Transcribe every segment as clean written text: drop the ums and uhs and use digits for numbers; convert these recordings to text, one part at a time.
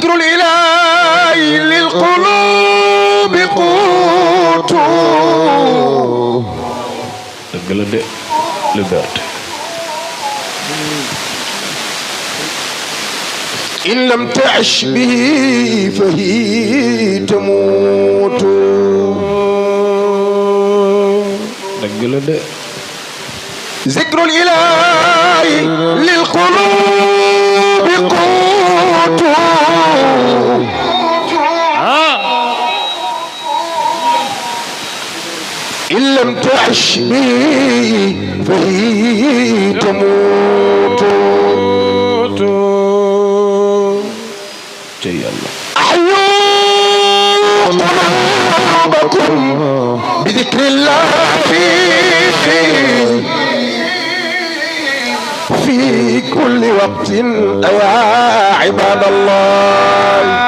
ذكر الإله للقلوب قوت إن لم تعش به فهي تموت ذكر الإله للقلوب قوت إن لم تعش به فهي تموت أحيوا قلوبكم بذكر الله في كل وقت يا عباد الله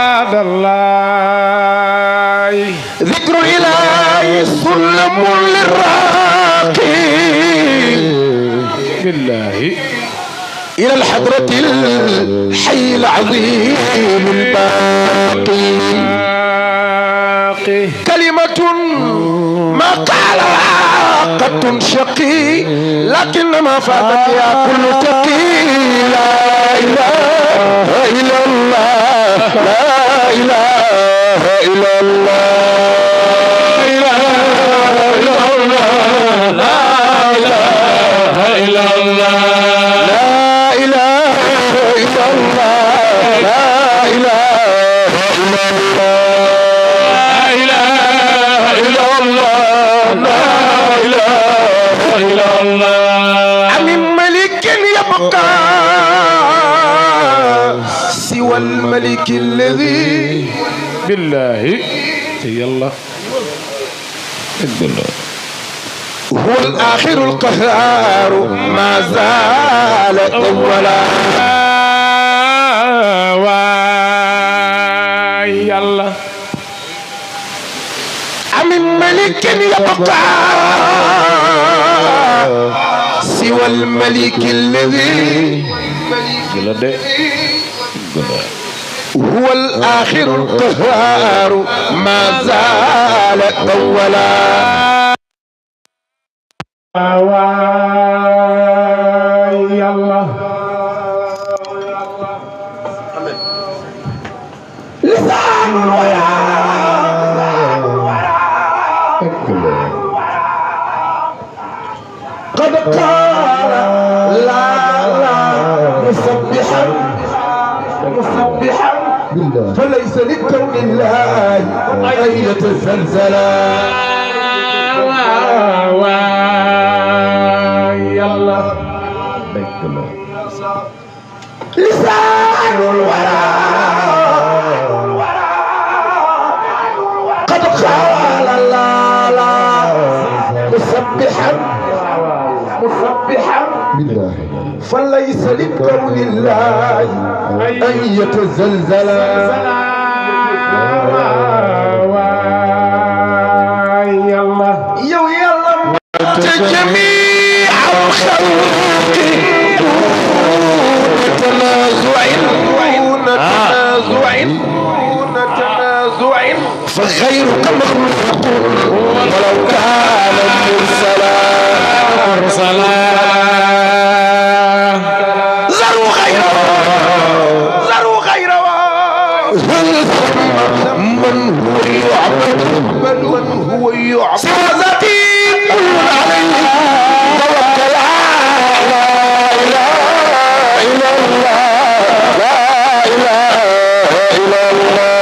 ذكر الإله سلم للراقي بالله إلى الحضرة الحي العظيم الباقي كلمة ما قالها قد تنشقي لكنما فاتك يا كل تقي لا إله إلا الله لا إله إلا الله لا إله إلا الله سوى الملك الذي بالله يلا هو الآخر القهار ما زال أولا يلا أمن ملك يبقى سوى الملك الذي هو الآخر القهار ما زال أولا يلا لسان الورى قد قال لا مسبحا فليس للكون الله أن يتزلزل يلا لسان الورى قد قال لا مسبحا فليس لكون الله أن يتزلزل يلا جميع الخلق دون تنازع فغيرك مخلوق ولو كان مرسلا زروا غيره من هو يعبد سوى ذاتي قل عليه توكل لا إله إلا الله لا إله إلا الله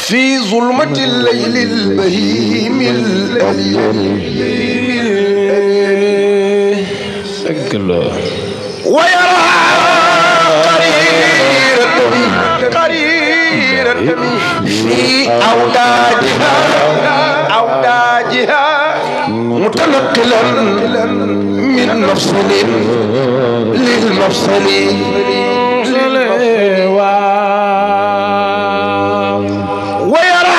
في ظلمة الليل البهيم الأليم ويرى قريرة منقلا من مفصل للمفصل ويرى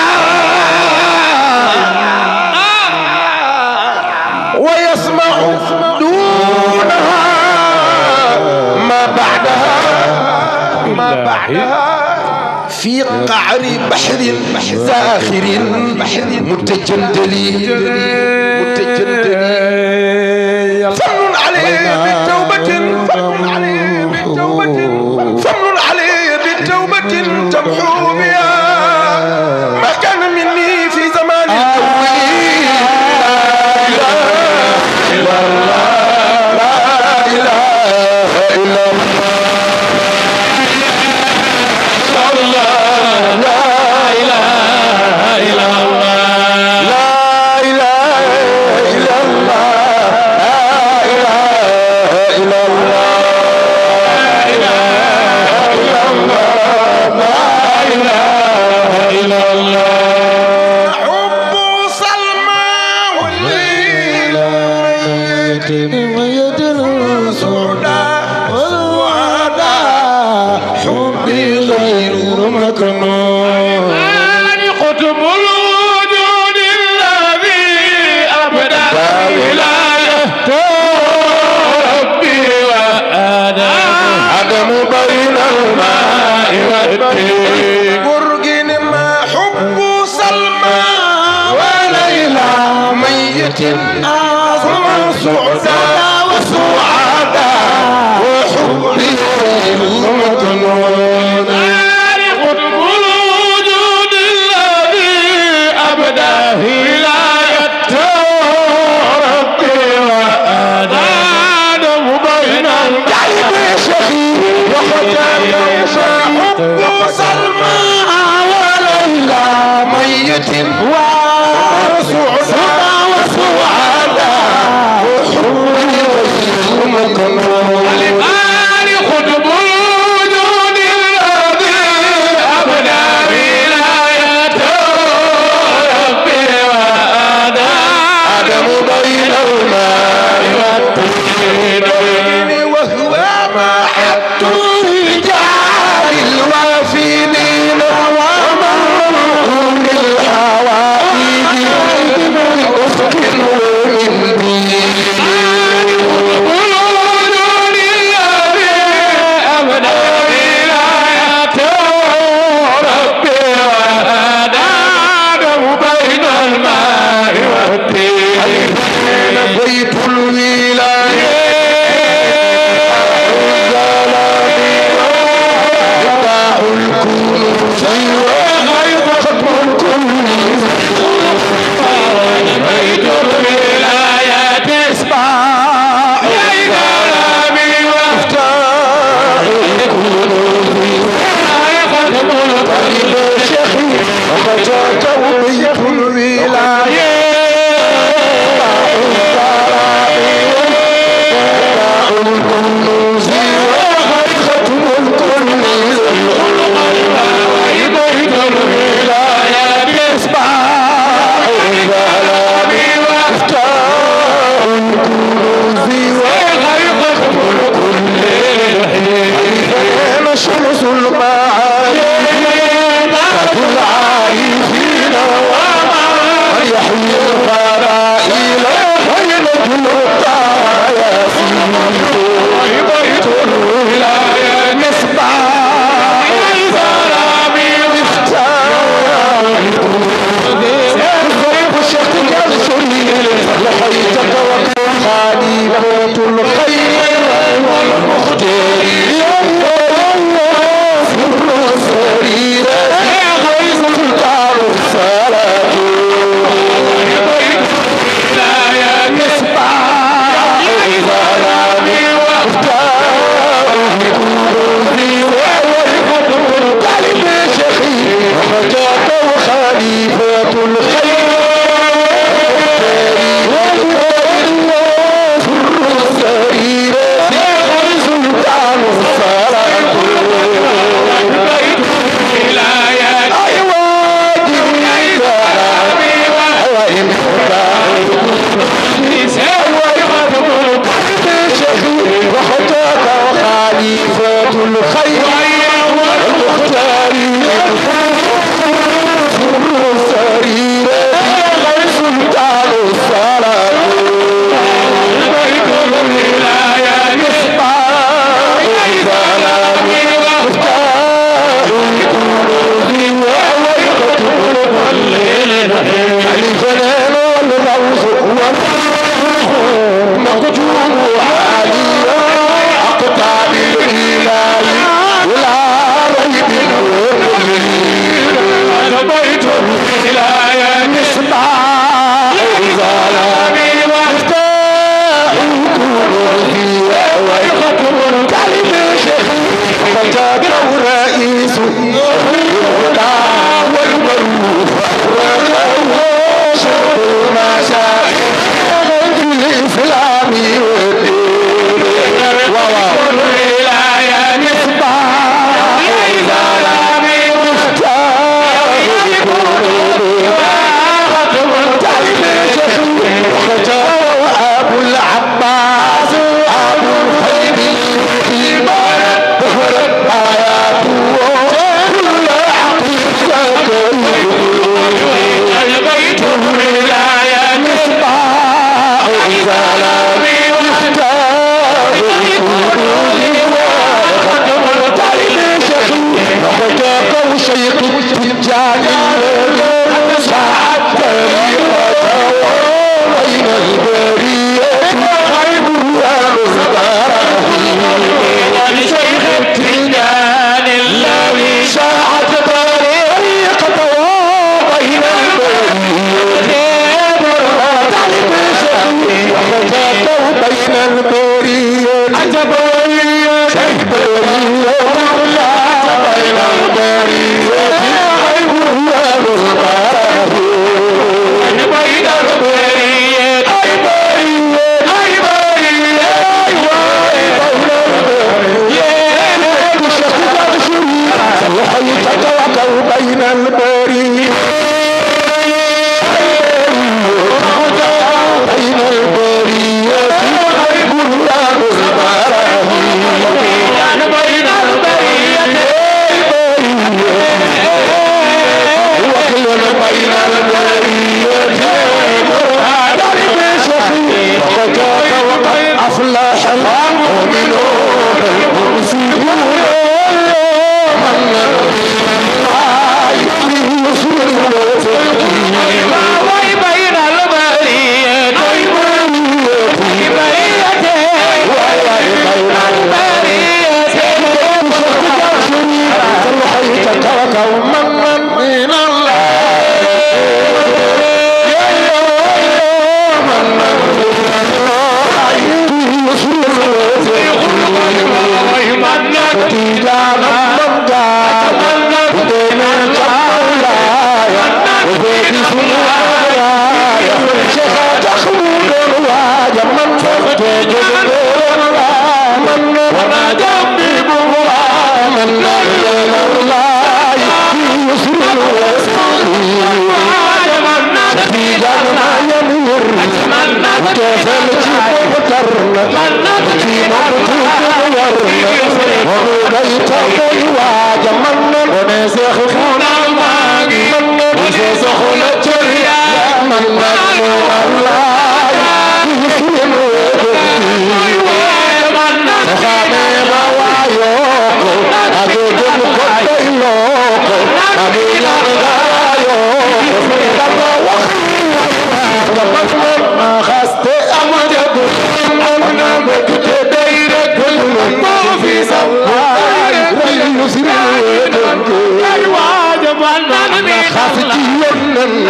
ويسمع دونها ما بعدها في قعر بحر زاخر متجندل فمن عليه بالتوبة تمحو بها ما كان مني في زمان الأول. لا إله إلا الله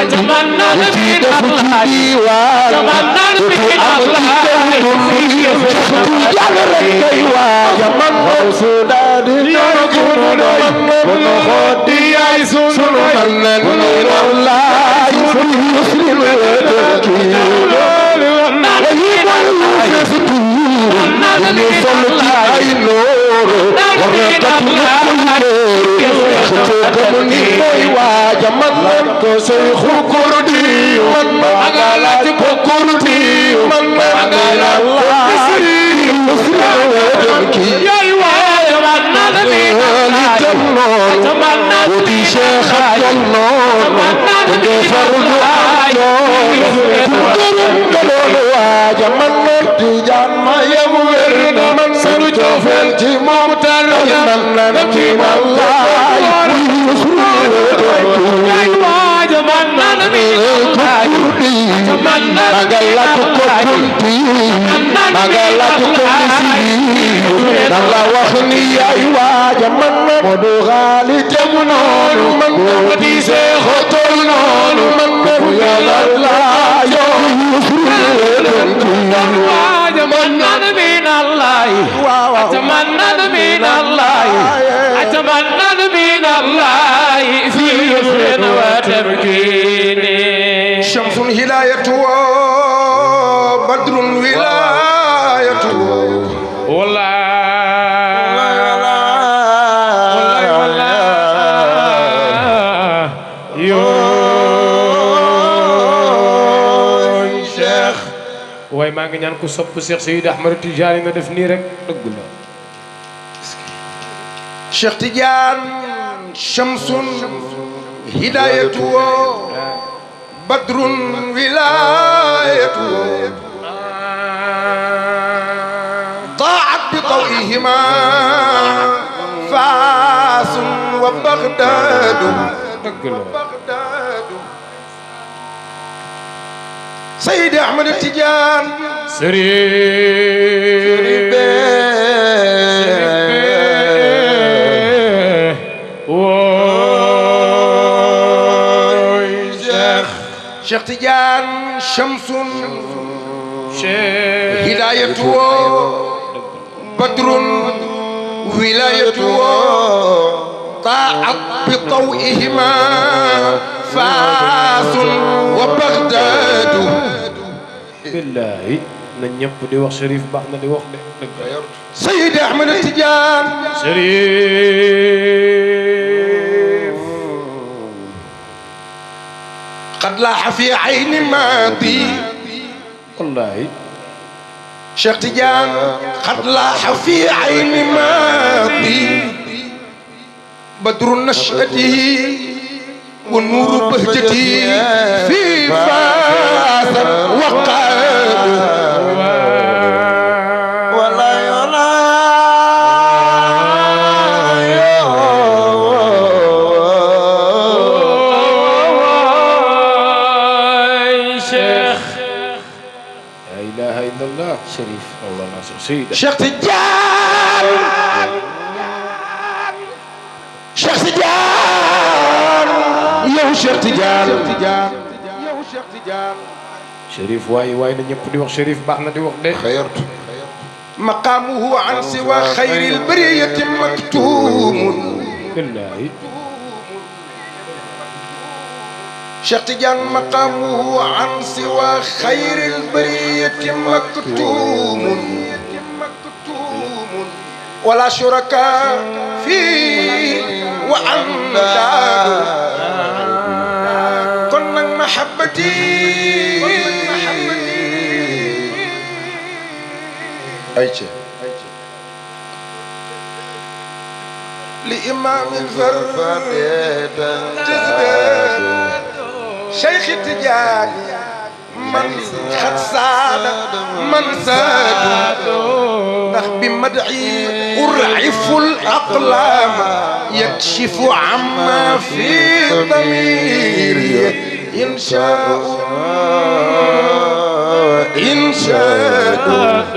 أتمنى من الله الله في يسر وتمكين شمس هدايته بدر ولايته والله waaye maa ngi ñaan ku sopp Cheikh Seydi Ahmed Tidiane nga def nii rek dëgg la Cheikh Tidiane shamsun hidayatu badrun wilayatu ضاعت بضوئهما فاس وبغداد dëgg la Seydi Ahmed Tidiane Serigne woy Cheikh Tidiane shamsun hidayatu badrun wilayatu طاعت بضوئهما فاس وبغداد billaahi na ñëpp di wax Cherif baax na di wax de dëgg Seydi Ahmed Tidiane Cherif قد لاح في عين ماضي wallaahi Cheikh Tidiane قد لاح في عين ماضي بدر نشأته ونور بهجته في فاس وقاد ولا يلا شيخ لا إله إلا الله شريف الله ناصر سيدة Cheikh Tidiane Cheikh Tidiane yow Cheikh Tidiane yow Cheikh Tidiane Cherif waay na ñëpp di wax Cherif baax na di wax de خيرت مقامه عن سوى خير البرية مكتوم billaahi Cheikh Tidiane مقامه عن سوى خير البرية مكتوم ولا شركاء فيه وأنداد كن محبتي أيش لإمام الفرد شيخ تجاني من خد ساد من ساد نخ بمدعي أرعف الأقلام يكشف عما في ضميري إن شاء إن شاء